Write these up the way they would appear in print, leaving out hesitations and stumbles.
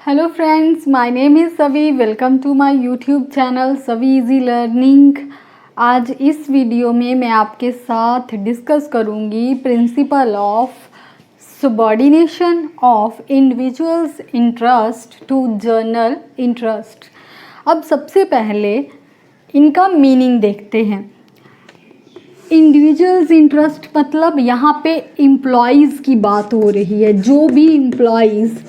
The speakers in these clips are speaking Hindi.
Hello friends, my name is Savi. Welcome to my YouTube channel Savi easy learning. आज इस वीडियो में मैं आपके साथ डिस्कस करूंगी principle of subordination of individuals interest to general interest. अब सबसे पहले इनका मीनिंग देखते हैं। इंडिविजुअल्स इंटरेस्ट मतलब यहाँ पे एम्प्लॉयज़ की बात हो रही है। जो भी एम्प्लॉयज़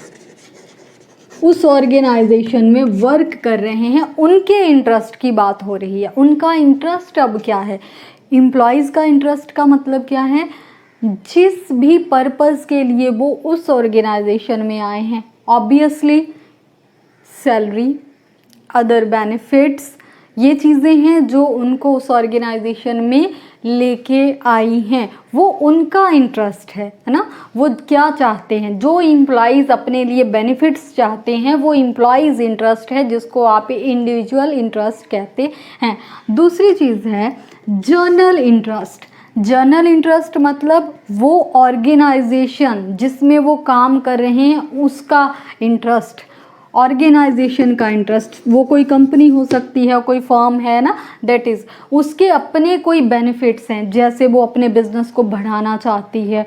उस ऑर्गेनाइजेशन में वर्क कर रहे हैं उनके इंटरेस्ट की बात हो रही है। उनका इंटरेस्ट अब क्या है? एम्प्लॉयज़ का इंटरेस्ट का मतलब क्या है? जिस भी पर्पस के लिए वो उस ऑर्गेनाइजेशन में आए हैं, ऑब्वियसली सैलरी, अदर बेनिफिट्स, ये चीज़ें हैं जो उनको उस ऑर्गेनाइजेशन में लेके आई हैं। वो उनका इंटरेस्ट है ना। वो क्या चाहते हैं? जो एम्प्लॉयज़ अपने लिए बेनिफिट्स चाहते हैं वो एम्प्लॉयज़ इंटरेस्ट है, जिसको आप इंडिविजुअल इंटरेस्ट कहते हैं। दूसरी चीज़ है जर्नल इंटरेस्ट। जर्नल इंटरेस्ट मतलब वो ऑर्गेनाइजेशन जिसमें वो काम कर रहे हैं उसका इंटरेस्ट, ऑर्गेनाइजेशन का इंटरेस्ट। वो कोई कंपनी हो सकती है, कोई फर्म है ना, दैट इज़ उसके अपने कोई बेनिफिट्स हैं। जैसे वो अपने बिजनेस को बढ़ाना चाहती है,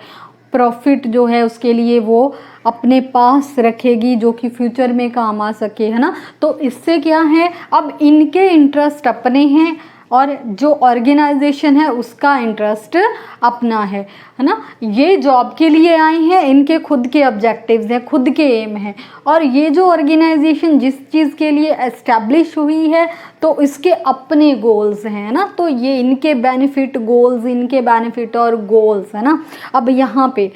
प्रॉफिट जो है उसके लिए वो अपने पास रखेगी जो कि फ्यूचर में काम आ सके, है ना। तो इससे क्या है, अब इनके इंटरेस्ट अपने हैं और जो ऑर्गेनाइजेशन है उसका इंटरेस्ट अपना है ना। ये जॉब के लिए आए हैं, इनके खुद के ऑब्जेक्टिव्स हैं, खुद के एम हैं। और ये जो ऑर्गेनाइजेशन जिस चीज़ के लिए एस्टैब्लिश हुई है तो इसके अपने गोल्स हैं ना। तो ये इनके बेनिफिट गोल्स, इनके बेनिफिट और गोल्स है ना। अब यहाँ पे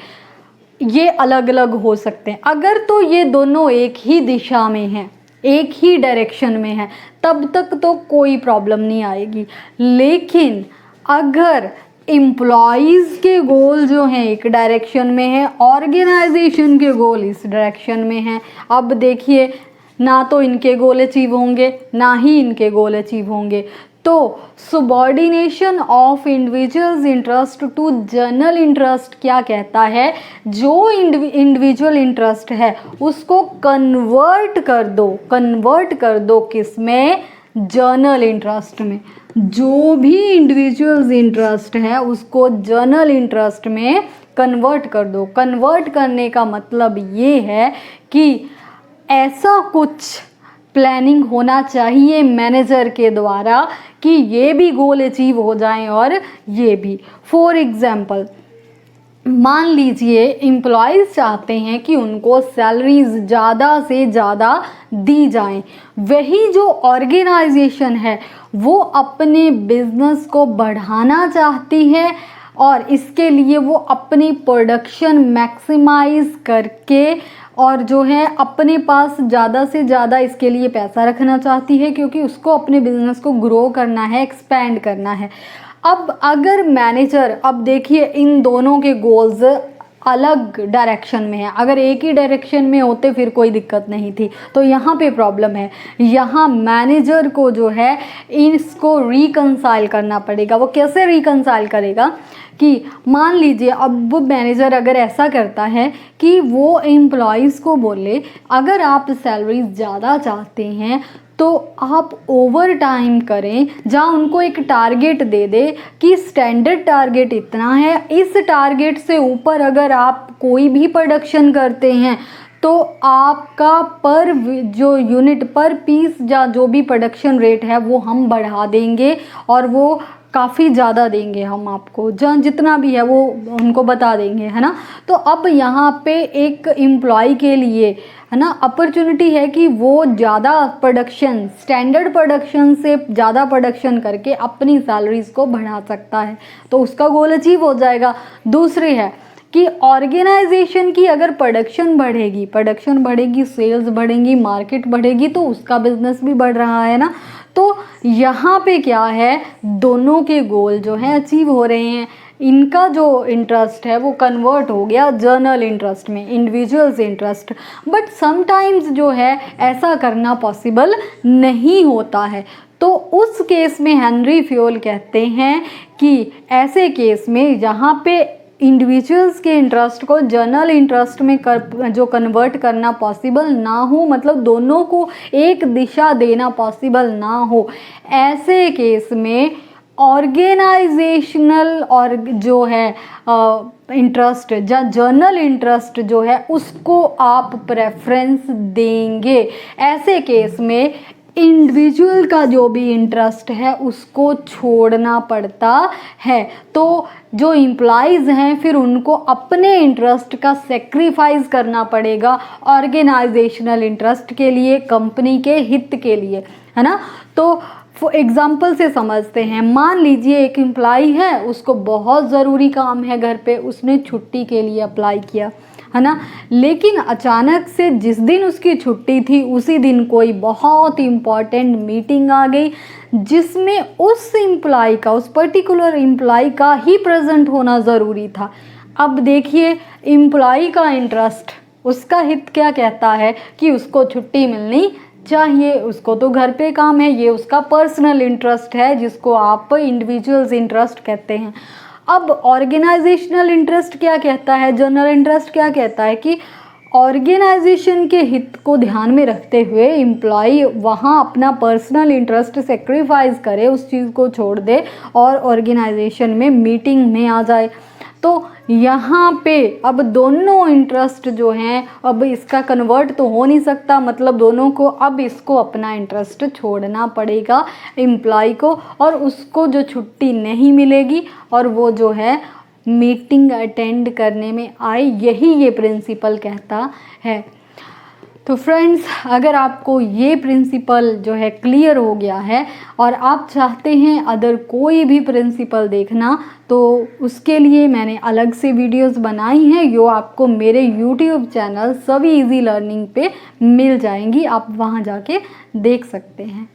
ये अलग अलग हो सकते हैं। अगर तो ये दोनों एक ही दिशा में हैं, एक ही डायरेक्शन में है, तब तक तो कोई प्रॉब्लम नहीं आएगी। लेकिन अगर एम्प्लॉयज़ के गोल जो हैं एक डायरेक्शन में है, ऑर्गेनाइजेशन के गोल इस डायरेक्शन में हैं, अब देखिए ना तो इनके गोल अचीव होंगे ना ही इनके गोल अचीव होंगे। तो subordination of individuals interest to general interest क्या कहता है? जो इंडिविजुअल इंटरेस्ट है उसको कन्वर्ट कर दो किस में? जर्नल इंटरेस्ट में। जो भी इंडिविजुअल्स इंटरेस्ट है उसको जर्नल इंटरेस्ट में कन्वर्ट कर दो। कन्वर्ट करने का मतलब ये है कि ऐसा कुछ प्लानिंग होना चाहिए मैनेजर के द्वारा कि ये भी गोल अचीव हो जाएं और ये भी। फॉर एग्जाम्पल, मान लीजिए एम्प्लॉयज़ चाहते हैं कि उनको सैलरीज ज़्यादा से ज़्यादा दी जाएं। वही जो ऑर्गेनाइजेशन है वो अपने बिजनेस को बढ़ाना चाहती है और इसके लिए वो अपनी प्रोडक्शन मैक्सिमाइज करके और जो है अपने पास ज़्यादा से ज़्यादा इसके लिए पैसा रखना चाहती है, क्योंकि उसको अपने बिजनेस को ग्रो करना है, एक्सपेंड करना है। अब अगर मैनेजर, अब देखिए इन दोनों के गोल्स अलग डायरेक्शन में है। अगर एक ही डायरेक्शन में होते फिर कोई दिक्कत नहीं थी। तो यहाँ पे प्रॉब्लम है। यहाँ मैनेजर को जो है इसको रिकंसाइल करना पड़ेगा। वो कैसे रिकंसाइल करेगा कि मान लीजिए अब मैनेजर अगर ऐसा करता है कि वो एम्प्लॉयज़ को बोले अगर आप सैलरी ज़्यादा चाहते हैं तो आप ओवर टाइम करें, जहाँ उनको एक टारगेट दे दे कि स्टैंडर्ड टारगेट इतना है, इस टारगेट से ऊपर अगर आप कोई भी प्रोडक्शन करते हैं तो आपका पर जो यूनिट पर पीस या जो भी प्रोडक्शन रेट है वो हम बढ़ा देंगे और वो काफ़ी ज़्यादा देंगे हम आपको, जहाँ जितना भी है वो उनको बता देंगे, है ना। तो अब यहाँ पे एक एम्प्लॉय के लिए है ना अपॉर्चुनिटी है कि वो ज़्यादा प्रोडक्शन, स्टैंडर्ड प्रोडक्शन से ज़्यादा प्रोडक्शन करके अपनी सैलरीज़ को बढ़ा सकता है, तो उसका गोल अचीव हो जाएगा। दूसरी है कि ऑर्गेनाइजेशन की अगर प्रोडक्शन बढ़ेगी, सेल्स बढ़ेंगी, मार्केट बढ़ेगी, तो उसका बिजनेस भी बढ़ रहा है ना। तो यहाँ पे क्या है, दोनों के गोल जो हैं अचीव हो रहे हैं। इनका जो इंटरेस्ट है वो कन्वर्ट हो गया जर्नल इंटरेस्ट में, इंडिविजुअल्स इंटरेस्ट। बट समटाइम्स जो है ऐसा करना पॉसिबल नहीं होता है। तो उस केस में हेनरी फ्योल कहते हैं कि ऐसे केस में जहाँ पे इंडिविजुअल्स के इंटरेस्ट को जर्नल इंटरेस्ट में जो कन्वर्ट करना पॉसिबल ना हो, मतलब दोनों को एक दिशा देना पॉसिबल ना हो, ऐसे केस में ऑर्गेनाइजेशनल और जो है इंटरेस्ट या जर्नल इंटरेस्ट जो है उसको आप प्रेफरेंस देंगे। ऐसे केस में इंडिविजुअल का जो भी इंटरेस्ट है उसको छोड़ना पड़ता है। तो जो एम्प्लॉइज़ हैं फिर उनको अपने इंटरेस्ट का सेक्रीफाइस करना पड़ेगा ऑर्गेनाइजेशनल इंटरेस्ट के लिए, कंपनी के हित के लिए, है ना। तो फॉर एग्ज़ाम्पल से समझते हैं, मान लीजिए एक एम्प्लॉई है, उसको बहुत ज़रूरी काम है घर पे, उसने छुट्टी के लिए अप्लाई किया, है ना। लेकिन अचानक से जिस दिन उसकी छुट्टी थी उसी दिन कोई बहुत इम्पॉर्टेंट मीटिंग आ गई जिसमें उस एम्प्लॉय का, उस पर्टिकुलर एम्प्लॉय का ही प्रेजेंट होना ज़रूरी था। अब देखिए एम्प्लॉय का इंटरेस्ट, उसका हित क्या कहता है कि उसको छुट्टी मिलनी चाहिए, उसको तो घर पे काम है, ये उसका पर्सनल इंटरेस्ट है जिसको आप इंडिविजुअल्स इंटरेस्ट कहते हैं। अब ऑर्गेनाइजेशनल इंटरेस्ट क्या कहता है, जर्नल इंटरेस्ट क्या कहता है कि ऑर्गेनाइजेशन के हित को ध्यान में रखते हुए एम्प्लॉय वहाँ अपना पर्सनल इंटरेस्ट सेक्रीफाइस करे, उस चीज़ को छोड़ दे और ऑर्गेनाइजेशन में मीटिंग में आ जाए। तो यहाँ पे अब दोनों इंटरेस्ट जो हैं, अब इसका कन्वर्ट तो हो नहीं सकता, मतलब दोनों को अब इसको अपना इंटरेस्ट छोड़ना पड़ेगा एम्प्लॉय को, और उसको जो छुट्टी नहीं मिलेगी और वो जो है मीटिंग अटेंड करने में आए, यही ये प्रिंसिपल कहता है। तो फ्रेंड्स, अगर आपको ये प्रिंसिपल जो है क्लियर हो गया है और आप चाहते हैं अदर कोई भी प्रिंसिपल देखना, तो उसके लिए मैंने अलग से वीडियोस बनाई हैं जो आपको मेरे यूट्यूब चैनल सभी इजी लर्निंग पे मिल जाएंगी, आप वहाँ जाके देख सकते हैं।